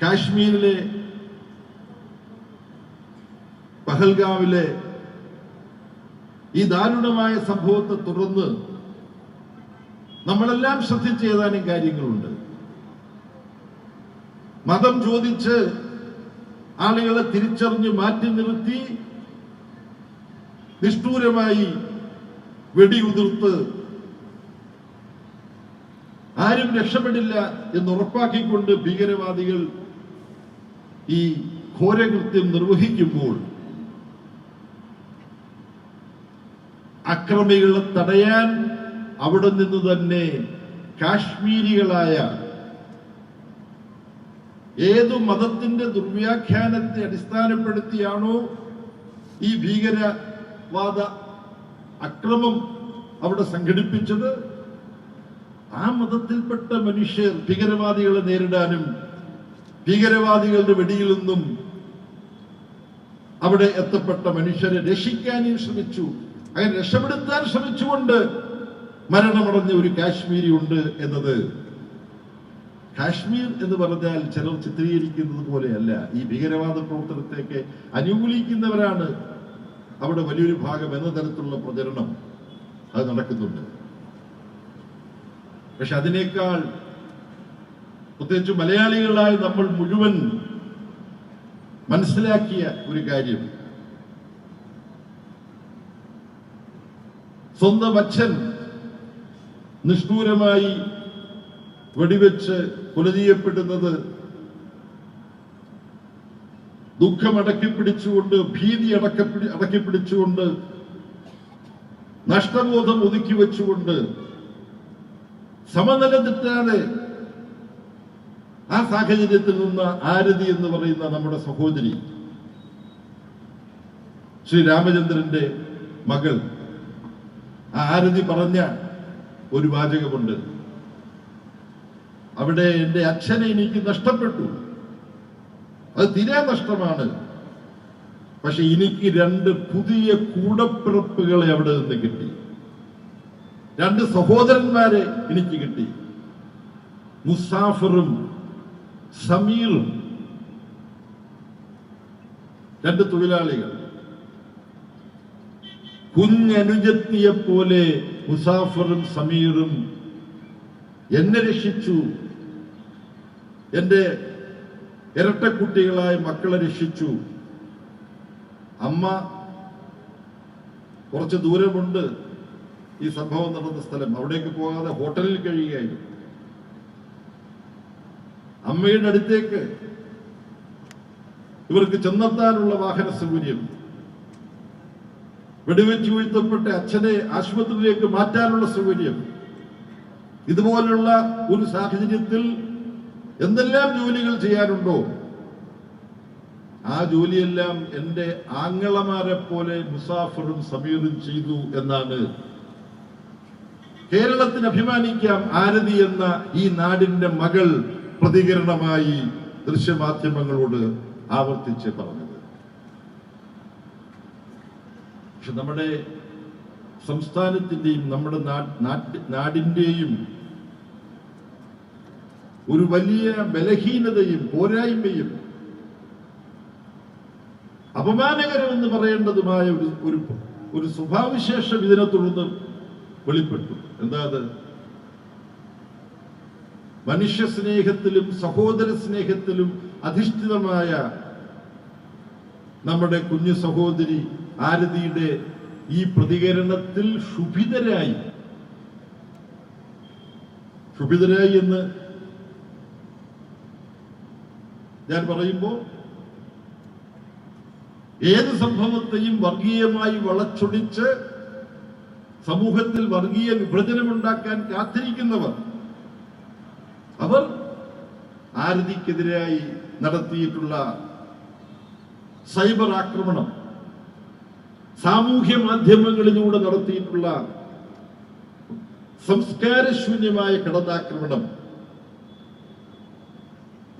കാശ്മീരിലെ പഹൽഗാമിലെ ഈ ദാരുണമായ സംഭവത്തെ തുടർന്ന് നമ്മളെല്ലാം ശ്രദ്ധിച്ച ഏതാനും കാര്യങ്ങളുണ്ട്. മതം ചോദിച്ച് ആളുകളെ തിരിച്ചറിഞ്ഞ് മാറ്റി നിർത്തി നിഷ്ഠൂരമായി വെടിയുതിർത്ത് ആരും രക്ഷപ്പെടില്ല എന്നുറപ്പാക്കിക്കൊണ്ട് ഭീകരവാദികൾ ഈ ഘോരകൃത്യം നിർവഹിക്കുമ്പോൾ അക്രമികളെ തടയാൻ അവിടെ നിന്ന് തന്നെ കാശ്മീരികളായ ഏതു മതത്തിന്റെ ദുർവ്യാഖ്യാനത്തെ അടിസ്ഥാനപ്പെടുത്തിയാണോ ഈ ഭീകരവാദ അക്രമം അവിടെ സംഘടിപ്പിച്ചത്, ആ മതത്തിൽപ്പെട്ട മനുഷ്യർ ഭീകരവാദികളെ നേരിടാനും ഭീകരവാദികളുടെ വെടിയിൽ നിന്നും അവിടെ എത്തപ്പെട്ട മനുഷ്യരെ രക്ഷിക്കാനും ശ്രമിച്ചു. അങ്ങനെ രക്ഷപ്പെടുത്താൻ ശ്രമിച്ചുകൊണ്ട് മരണമടഞ്ഞ ഒരു കാശ്മീരി ഉണ്ട് എന്നത് കാശ്മീർ എന്ന് പറഞ്ഞാൽ ചിലർ ചിത്രീകരിക്കുന്നത് പോലെയല്ല. ഈ ഭീകരവാദ പ്രവർത്തനത്തേക്ക് അനുകൂലിക്കുന്നവരാണ് അവിടെ വലിയൊരു ഭാഗം എന്ന തരത്തിലുള്ള പ്രചരണം അത് നടക്കുന്നുണ്ട്. പക്ഷെ അതിനേക്കാൾ പ്രത്യേകിച്ച് മലയാളികളായി നമ്മൾ മുഴുവൻ മനസ്സിലാക്കിയ ഒരു കാര്യം, സ്വന്തം അച്ഛൻ നിഷ്ഠൂരമായി വെടിവെച്ച് കൊല ചെയ്യപ്പെടുന്നത് ദുഃഖം അടക്കിപ്പിടിച്ചുകൊണ്ട്, ഭീതി അടക്കിപ്പിടിച്ചുകൊണ്ട്, നഷ്ടബോധം ഒതുക്കി വെച്ചുകൊണ്ട്, സമനില തെറ്റാതെ ആ സാഹചര്യത്തിൽ നിന്ന് ആരതി എന്ന് പറയുന്ന നമ്മുടെ സഹോദരി, ശ്രീരാമചന്ദ്രന്റെ മകൾ, ആ ആരതി പറഞ്ഞ ഒരു വാചകമുണ്ട്. അവിടെ എൻ്റെ അച്ഛനെ എനിക്ക് നഷ്ടപ്പെട്ടു, അത് തീരെ നഷ്ടമാണ്. പക്ഷെ എനിക്ക് 2 പുതിയ കൂടപ്പിറപ്പുകളെ അവിടെ നിന്ന് കിട്ടി, 2 സഹോദരന്മാരെ എനിക്ക് കിട്ടി, മുസാഫറും സമീറും. 2 തൊഴിലാളികൾ. കുഞ്ഞനുജത്തിയെ പോലെ മുസാഫറും സമീറും എന്നെ രക്ഷിച്ചു, എന്റെ ഇരട്ടക്കുട്ടികളായ മക്കളെ രക്ഷിച്ചു. അമ്മ കുറച്ച് ദൂരമുണ്ട് ഈ സംഭവം നടന്ന സ്ഥലം, അവിടേക്ക് പോകാതെ ഹോട്ടലിൽ കഴിയുകയായിരുന്നു. അമ്മയുടെ അടുത്തേക്ക് ഇവർക്ക് ചെന്നെത്താനുള്ള വാഹന സൗകര്യം, വെടിവെച്ച് വീഴ്ത്തപ്പെട്ട അച്ഛനെ ആശുപത്രിയിലേക്ക് മാറ്റാനുള്ള സൗകര്യം, ഇതുപോലുള്ള ഒരു സാഹചര്യത്തിൽ എന്തെല്ലാം ജോലികൾ ചെയ്യാനുണ്ടോ ആ ജോലിയെല്ലാം എൻ്റെ ആങ്ങളമാരെ പോലെ മുസാഫറും സമീറും ചെയ്തു എന്നാണ് കേരളത്തിന് അഭിമാനിക്കാം ആരതി എന്ന ഈ നാടിന്റെ മകൾ പ്രതികരണമായി ദൃശ്യമാധ്യമങ്ങളോട് ആവർത്തിച്ച് പറഞ്ഞത്. പക്ഷെ നമ്മുടെ സംസ്ഥാനത്തിന്റെയും നമ്മുടെ നാടിന്റെയും ഒരു വലിയ ബലഹീനതയും പോരായ്മയും അപമാനകരമെന്ന് പറയേണ്ടതുമായ ഒരു സ്വഭാവവിശേഷം ഇതിനെ തുടർന്ന് വെളിപ്പെട്ടു. എന്താ അത്? മനുഷ്യ സ്നേഹത്തിലും സഹോദര സ്നേഹത്തിലും അധിഷ്ഠിതമായ നമ്മുടെ കുഞ്ഞു സഹോദരി ആരതിയുടെ ഈ പ്രതികരണത്തിൽ ക്ഷുഭിതരായി എന്ന് ഞാൻ പറയുമ്പോൾ ഏത് സംഭവത്തെയും വർഗീയമായി വളച്ചൊടിച്ച് സമൂഹത്തിൽ വർഗീയ വിഭജനമുണ്ടാക്കാൻ കാത്തിരിക്കുന്നവർ, അവർ ആരതിക്കെതിരായി നടത്തിയിട്ടുള്ള സൈബർ ആക്രമണം, സാമൂഹ്യ മാധ്യമങ്ങളിലൂടെ നടത്തിയിട്ടുള്ള സംസ്കാരശൂന്യമായ കടന്നാക്രമണം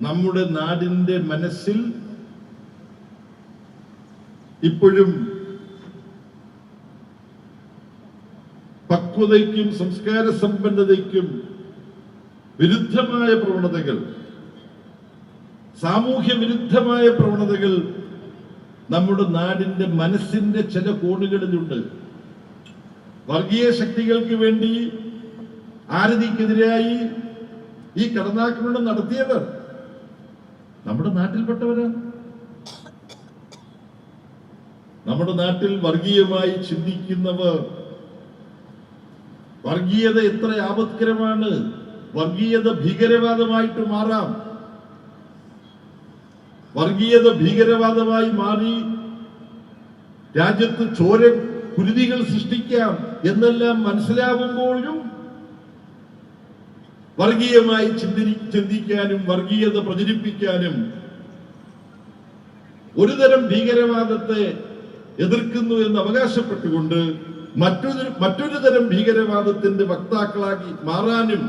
നമ്മുടെ നാടിന്റെ മനസ്സിൽ ഇപ്പോഴും പക്വതയ്ക്കും സംസ്കാര സമ്പന്നതയ്ക്കും വിരുദ്ധമായ പ്രവണതകൾ സാമൂഹ്യ വിരുദ്ധമായ പ്രവണതകൾ നമ്മുടെ നാടിന്റെ മനസ്സിന്റെ ചില കോണുകളിലുണ്ട്. വർഗീയ ശക്തികൾക്ക് വേണ്ടി ആരതിക്കെതിരായി ഈ കടന്നാക്രമണം നടത്തിയവർ നമ്മുടെ നാട്ടിൽപ്പെട്ടവരാണ്. നമ്മുടെ നാട്ടിൽ വർഗീയമായി ചിന്തിക്കുന്നവർ, വർഗീയത എത്ര ആപത്കരമാണ്, വർഗീയത ഭീകരവാദമായിട്ട് മാറാം, വർഗീയത ഭീകരവാദമായി മാറി രാജ്യത്ത് ചോര കുരുതികൾ സൃഷ്ടിക്കാം എന്നെല്ലാം മനസ്സിലാവുമ്പോഴും വർഗീയമായി ചിന്തിക്കാനും വർഗീയത പ്രചരിപ്പിക്കാനും ഒരുതരം ഭീകരവാദത്തെ എതിർക്കുന്നു എന്ന് അവകാശപ്പെട്ടുകൊണ്ട് മറ്റൊരു തരം ഭീകരവാദത്തിന്റെ വക്താക്കളാക്കി മാറാനും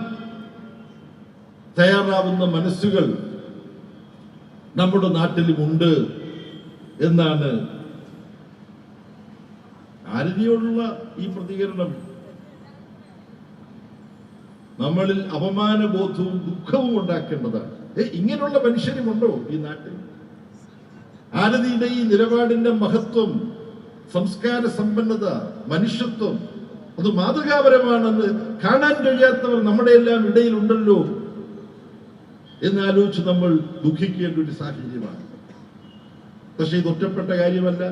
തയ്യാറാവുന്ന മനസ്സുകൾ നമ്മുടെ നാട്ടിലുമുണ്ട് എന്നാണ് ആരതിയോടുള്ള ഈ പ്രതികരണം നമ്മളിൽ അപമാനബോധവും ദുഃഖവും ഉണ്ടാക്കേണ്ടതാണ്. ഇങ്ങനെയുള്ള മനുഷ്യരുമുണ്ടോ ഈ നാട്ടിൽ? ആരതിയുടെ ഈ നിലപാടിന്റെ മഹത്വം, സംസ്കാര സമ്പന്നത, മനുഷ്യത്വം അത് മാതൃകാപരമാണെന്ന് കാണാൻ കഴിയാത്തവർ നമ്മുടെ എല്ലാം ഇടയിലുണ്ടല്ലോ എന്നാലോചിച്ച് നമ്മൾ ദുഃഖിക്കേണ്ട ഒരു സാഹചര്യമാണ്. പക്ഷെ ഇത് ഒറ്റപ്പെട്ട കാര്യമല്ല.